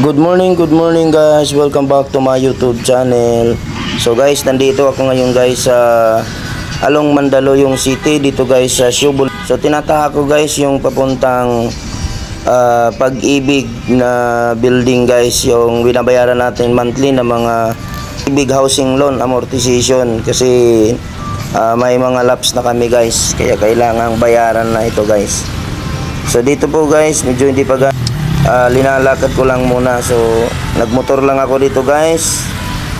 Good morning guys. Welcome back to my YouTube channel. So guys, nandito ako ngayon guys sa Along Mandaluyong City dito guys sa Shubol. So tinataha ko guys yung papuntang Pag-ibig na building guys, yung binabayaran natin monthly na mga big housing loan amortization kasi may mga lapse na kami guys, kaya kailangang bayaran na ito guys. So dito po guys, medyo hindi pa linalakad ko lang muna. So nagmotor lang ako dito guys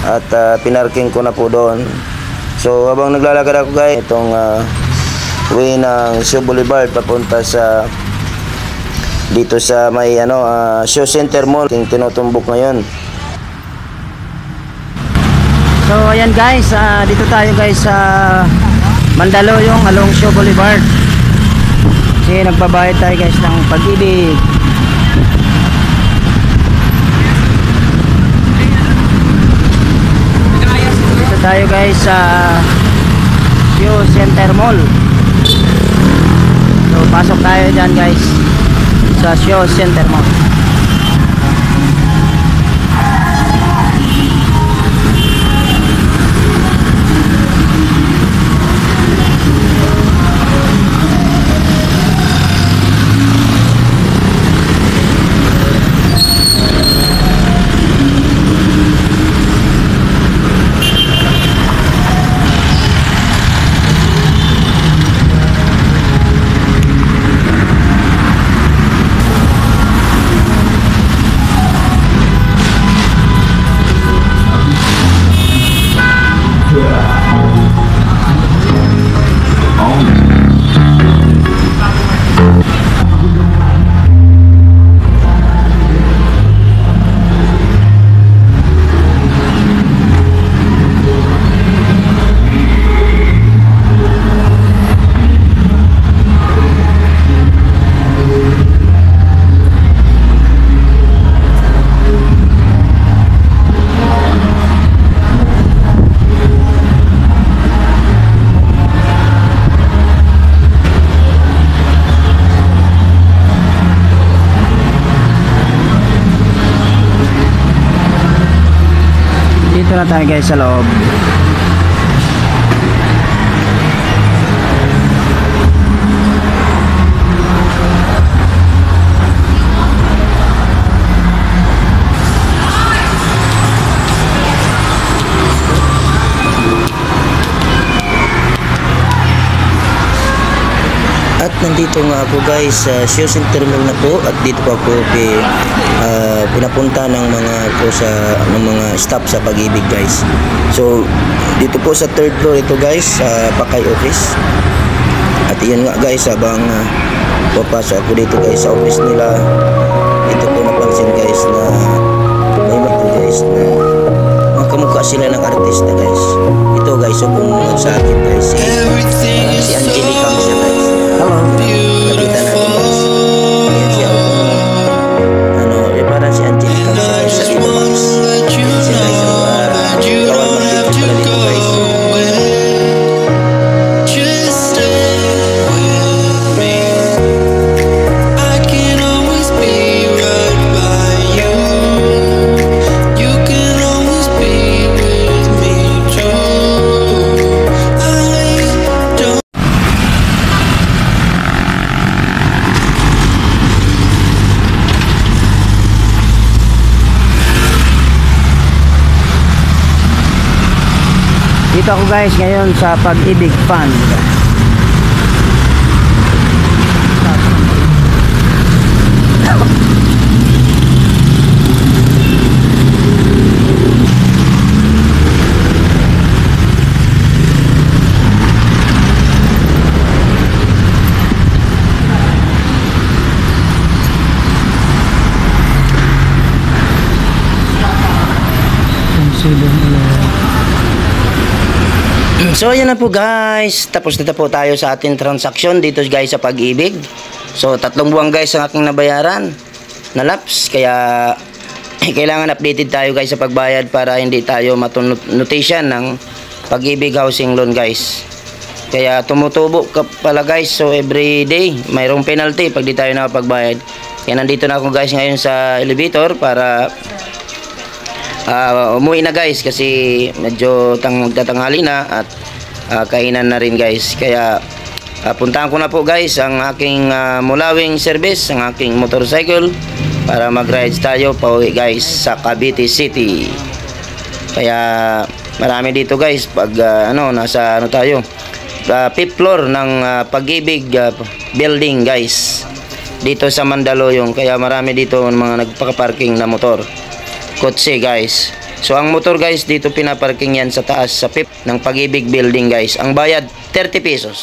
at pinarking ko na po doon. So habang naglalakad ako guys, itong way ng Shaw Boulevard papunta sa dito sa may Shaw Center Mall, yung tinutumbok ngayon. So ayan guys, dito tayo guys sa Mandaluyong along Shaw Boulevard. Kasi nagbabayad tayo guys ng Pag-ibig. Dito tayo guys sa Shaw Center Mall. So pasok tayo dyan guys sa Shaw Center Mall. Dito na tayo guys sa loob. At nandito nga ako guys sa Shaw Center Mall na po, at dito po ako pinapunta ng mga staff sa Pag-ibig guys. So dito po sa third floor ito guys, Pakay office. At iyon nga guys, habang papasok ako dito guys sa office nila, ito po napansin guys na may mga guys na kamukha sila ng artista guys. Ito guys, so kung sa akin guys si Angelica siya guys. Hello. Nakita natin guys. Ayan siya. Parang si Angelica guys sa dito guys. Si guys kawal mag-dito pala dito guys. Dito ako guys ngayon sa Pag-ibig Fund. So ayan na po guys, tapos na po tayo sa ating transaction dito guys sa Pag-ibig. So 3 buwan guys ang aking nabayaran na lapse, kaya kailangan updated tayo guys sa pagbayad para hindi tayo matunotation ng Pag-ibig housing loan guys. Kaya tumutubo ka pala guys, so every day mayroong penalty pag di tayo nakapagbayad. Kaya nandito na ako guys ngayon sa elevator para umuwi na guys kasi medyo magtatanghali na at kainan na rin guys. Kaya puntahan ko na po guys ang aking mulawing service, ang aking motorcycle para mag-rides tayo pauwi guys sa Cavite City. Kaya marami dito guys pag nasa tayo 5th floor ng Pag-ibig building guys dito sa Mandaluyong. Kaya marami dito mga nagpaka-parking na motor, kotse guys. So ang motor guys dito pinaparking yan sa taas sa 5th ng Pag-ibig building guys. Ang bayad 30 pesos.